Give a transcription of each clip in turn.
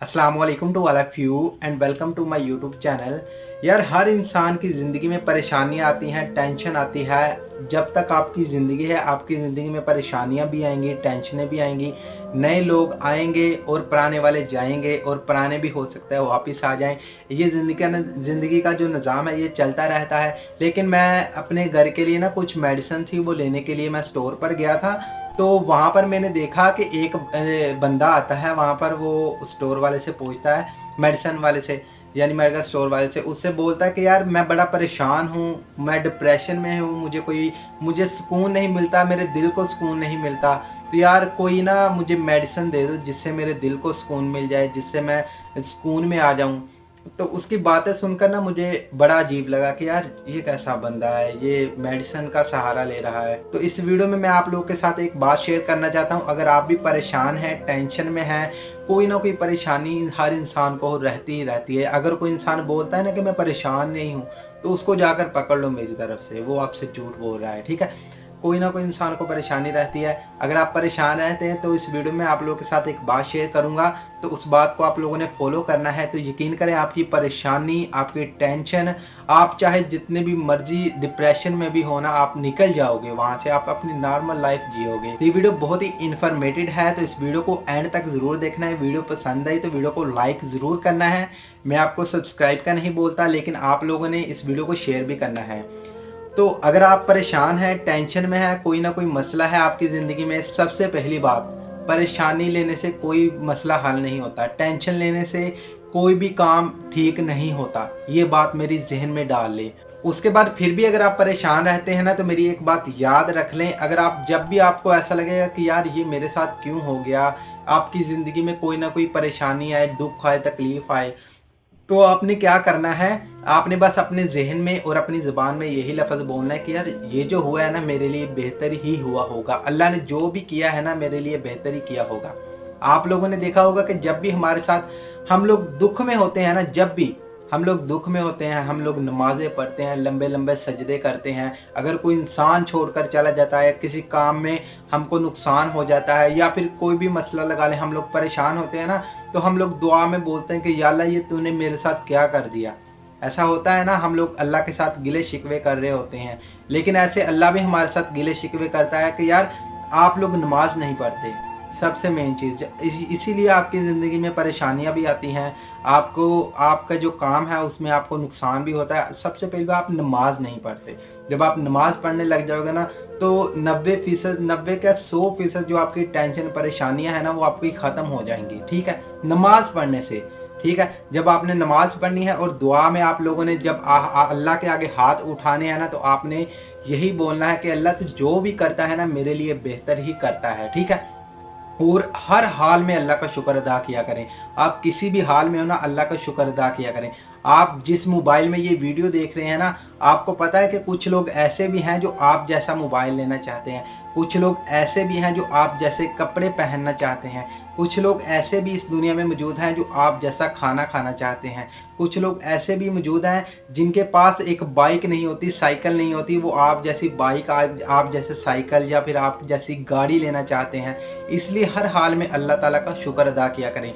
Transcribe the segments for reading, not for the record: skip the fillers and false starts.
अस्सलाम वालेकुम to all of you and welcome to my YouTube channel. यार हर इंसान की ज़िंदगी में परेशानियाँ आती हैं, टेंशन आती है। जब तक आपकी ज़िंदगी है आपकी ज़िंदगी में परेशानियाँ भी आएंगी, टेंशनें भी आएंगी। नए लोग आएंगे और पुराने वाले जाएंगे और पुराने भी हो सकता है वापस आ जाएं। ये ज़िंदगी का जो निज़ाम है ये चलता रहता है। लेकिन मैं अपने घर के लिए ना कुछ मेडिसिन थी वो लेने के लिए मैं स्टोर पर गया था। तो वहाँ पर मैंने देखा कि एक बंदा आता है वहाँ पर, वो स्टोर वाले से पूछता है, मेडिसिन वाले से, यानी मेडिकल स्टोर वाले से, उससे बोलता है कि यार मैं बड़ा परेशान हूँ, मैं डिप्रेशन में हूँ, मुझे सुकून नहीं मिलता, मेरे दिल को सुकून नहीं मिलता। तो यार कोई ना मुझे मेडिसिन दे दो जिससे मेरे दिल को सुकून मिल जाए, जिससे मैं सुकून में आ जाऊँ। तो उसकी बातें सुनकर ना मुझे बड़ा अजीब लगा कि यार ये कैसा बंदा है, ये मेडिसिन का सहारा ले रहा है। तो इस वीडियो में मैं आप लोगों के साथ एक बात शेयर करना चाहता हूँ। अगर आप भी परेशान हैं, टेंशन में हैं, कोई ना कोई परेशानी हर इंसान को रहती ही रहती है। अगर कोई इंसान बोलता है ना कि मैं परेशान नहीं हूँ, तो उसको जाकर पकड़ लो मेरी तरफ से, वो आपसे झूठ बोल रहा है। ठीक है, कोई ना कोई इंसान को परेशानी रहती है। अगर आप परेशान रहते हैं तो इस वीडियो में आप लोगों के साथ एक बात शेयर करूंगा, तो उस बात को आप लोगों ने फॉलो करना है। तो यकीन करें आपकी परेशानी, आपकी टेंशन, आप चाहे जितने भी मर्जी डिप्रेशन में भी हो ना, आप निकल जाओगे वहां से, आप अपनी नॉर्मल लाइफ जियोगे। तो ये वीडियो बहुत ही इन्फॉर्मेटिव है, तो इस वीडियो को एंड तक जरूर देखना है। वीडियो पसंद आई तो वीडियो को लाइक जरूर करना है। मैं आपको सब्सक्राइब का नहीं बोलता, लेकिन आप लोगों ने इस वीडियो को शेयर भी करना है। तो अगर आप परेशान हैं, टेंशन में हैं, कोई ना कोई मसला है आपकी ज़िंदगी में, सबसे पहली बात, परेशानी लेने से कोई मसला हल नहीं होता। टेंशन लेने से कोई भी काम ठीक नहीं होता। ये बात मेरी ज़हन में डाल लें। उसके बाद फिर भी अगर आप परेशान रहते हैं ना, तो मेरी एक बात याद रख लें। अगर आप जब भी आपको ऐसा लगेगा कि यार ये मेरे साथ क्यों हो गया, आपकी ज़िंदगी में कोई ना कोई परेशानी आए, दुःख आए, तकलीफ़ आए, तो आपने क्या करना है, आपने बस अपने ज़हन में और अपनी ज़ुबान में यही लफ्ज़ बोलना है कि यार ये जो हुआ है ना मेरे लिए बेहतर ही हुआ होगा। अल्लाह ने जो भी किया है ना मेरे लिए बेहतर ही किया होगा। आप लोगों ने देखा होगा कि जब भी हमारे साथ हम लोग दुःख में होते हैं ना, जब भी हम लोग दुःख में होते हैं, हम लोग नमाज़ें पढ़ते हैं, लंबे-लंबे सजदे करते हैं। अगर कोई इंसान छोड़कर चला जाता है, किसी काम में हमको नुकसान हो जाता है, या फिर कोई भी मसला लगा लें, हम लोग परेशान होते हैं ना, तो हम लोग दुआ में बोलते हैं कि या अल्लाह ये तूने मेरे साथ क्या कर दिया। ऐसा होता है ना, हम लोग अल्लाह के साथ गिले शिकवे कर रहे होते हैं। लेकिन ऐसे अल्लाह भी हमारे साथ गिले शिकवे करता है कि यार आप लोग नमाज नहीं पढ़ते। सबसे मेन चीज़ इसीलिए आपकी ज़िंदगी में परेशानियां भी आती हैं। आपको आपका जो काम है उसमें आपको नुकसान भी होता है। सबसे पहले आप नमाज नहीं पढ़ते। जब आप नमाज पढ़ने लग जाओगे ना, तो 90%, 90 क्या 100% जो आपकी टेंशन परेशानियां हैं ना, वो आपकी ख़त्म हो जाएंगी। ठीक है, नमाज पढ़ने से। ठीक है, जब आपने नमाज पढ़नी है और दुआ में आप लोगों ने जब अल्लाह के आगे हाथ उठाने हैं ना, तो आपने यही बोलना है कि अल्लाह तू जो भी करता है ना मेरे लिए बेहतर ही करता है। ठीक है, और हर हाल में अल्लाह का शुक्र अदा किया करें। आप किसी भी हाल में हो ना, अल्लाह का शुक्र अदा किया करें। आप जिस मोबाइल में ये वीडियो देख रहे हैं ना, आपको पता है कि कुछ लोग ऐसे भी हैं जो आप जैसा मोबाइल लेना चाहते हैं। कुछ लोग ऐसे भी हैं जो आप जैसे कपड़े पहनना चाहते हैं। कुछ लोग ऐसे भी इस दुनिया में मौजूद हैं जो आप जैसा खाना खाना चाहते हैं। कुछ लोग ऐसे भी मौजूद हैं जिनके पास एक बाइक नहीं होती, साइकिल नहीं होती, वो आप जैसी बाइक, आप जैसे साइकिल या फिर आप जैसी गाड़ी लेना चाहते हैं। इसलिए हर हाल में अल्लाह ताला का शुक्र अदा किया करें।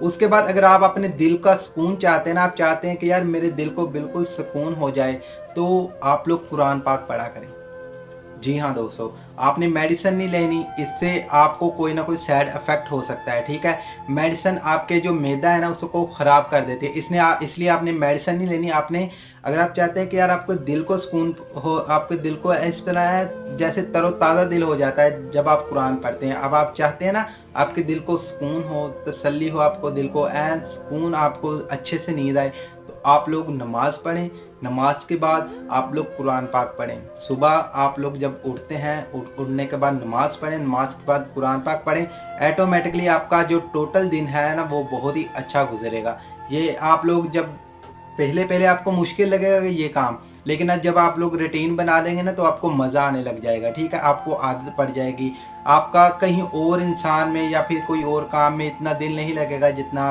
उसके बाद अगर आप अपने दिल का सुकून चाहते हैं ना, आप चाहते हैं कि यार मेरे दिल को बिल्कुल सुकून हो जाए, तो आप लोग कुरान पाक पढ़ा करें। जी हाँ दोस्तों, आपने मेडिसिन नहीं लेनी, इससे आपको कोई ना कोई साइड इफेक्ट हो सकता है। ठीक है, मेडिसिन आपके जो मैदा है ना उसको ख़राब कर देती है। इसलिए आपने मेडिसिन नहीं लेनी। आपने, अगर आप चाहते हैं कि यार आपको दिल को सुकून हो, आपके दिल को इस तरह है जैसे तरोताज़ा दिल हो जाता है जब आप कुरान पढ़ते हैं। अब आप चाहते हैं ना आपके दिल को सुकून हो, तसल्ली हो, आपको दिल को ऐन सुकून, आपको अच्छे से नींद आए, तो आप लोग नमाज़ पढ़ें। नमाज के बाद आप लोग कुरान पाक पढ़ें। सुबह आप लोग जब उठते हैं, उठने के बाद नमाज पढ़ें, नमाज के बाद कुरान पाक पढ़ें। ऐटोमेटिकली आपका जो टोटल दिन है ना वो बहुत ही अच्छा गुजरेगा। ये आप लोग जब पहले पहले आपको मुश्किल लगेगा ये काम, लेकिन अब जब आप लोग रूटीन बना देंगे ना तो आपको मज़ा आने लग जाएगा। ठीक है, आपको आदत पड़ जाएगी। आपका कहीं और इंसान में या फिर कोई और काम में इतना दिल नहीं लगेगा जितना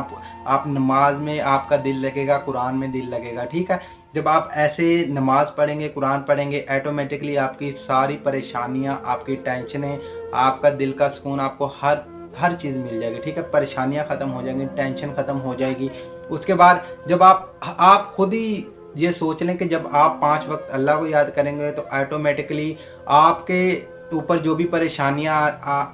आप नमाज में आपका दिल लगेगा, कुरान में दिल लगेगा। ठीक है, जब आप ऐसे नमाज पढ़ेंगे, कुरान पढ़ेंगे, ऐटोमेटिकली आपकी सारी परेशानियां, आपकी टेंशनें, आपका दिल का सुकून, आपको हर हर चीज़ मिल जाएगी, ठीक है। परेशानियाँ ख़त्म हो जाएंगी, टेंशन ख़त्म हो जाएगी। उसके बाद जब आप खुद ही ये सोच लें कि जब आप 5 वक़्त अल्लाह को याद करेंगे तो ऑटोमेटिकली आपके ऊपर जो भी परेशानियाँ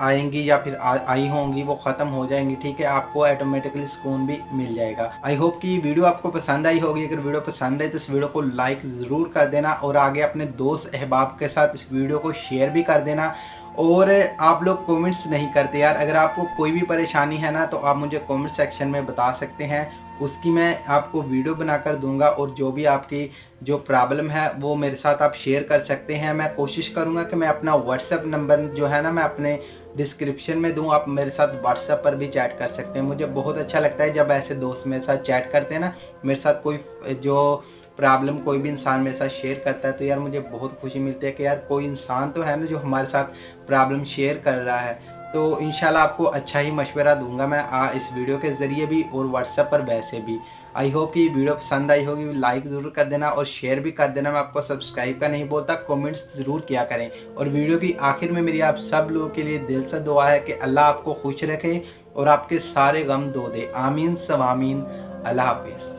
आएँगी या फिर आई होंगी वो ख़त्म हो जाएँगी, ठीक है। आपको ऑटोमेटिकली सुकून भी मिल जाएगा। आई होप कि वीडियो आपको पसंद आई होगी। अगर वीडियो पसंद आए तो इस वीडियो को लाइक ज़रूर कर देना और आगे अपने दोस्त अहबाब के साथ इस वीडियो को शेयर भी कर देना। और आप लोग कमेंट्स नहीं करते यार, अगर आपको कोई भी परेशानी है ना तो आप मुझे कमेंट सेक्शन में बता सकते हैं, उसकी मैं आपको वीडियो बनाकर दूंगा। और जो भी आपकी जो प्रॉब्लम है वो मेरे साथ आप शेयर कर सकते हैं। मैं कोशिश करूंगा कि मैं अपना व्हाट्सएप नंबर जो है ना मैं अपने डिस्क्रिप्शन में दूं, आप मेरे साथ व्हाट्सएप पर भी चैट कर सकते हैं। मुझे बहुत अच्छा लगता है जब ऐसे दोस्त मेरे साथ चैट करते हैं ना, मेरे साथ कोई जो प्रॉब्लम कोई भी इंसान मेरे साथ शेयर करता है तो यार मुझे बहुत खुशी मिलती है कि यार कोई इंसान तो है ना जो हमारे साथ प्रॉब्लम शेयर कर रहा है। तो इंशाल्लाह आपको अच्छा ही मशवरा दूंगा मैं इस वीडियो के ज़रिए भी और व्हाट्सएप पर वैसे भी। आई होप कि वीडियो पसंद आई होगी, लाइक ज़रूर कर देना और शेयर भी कर देना। मैं आपको सब्सक्राइब का नहीं बोलता, कमेंट्स ज़रूर किया करें। और वीडियो की आखिर में मेरी आप सब लोगों के लिए दिल से दुआ है कि अल्लाह आपको खुश रखे और आपके सारे गम धो दे। आमीन सब आमीन। अल्लाह हाफिज़।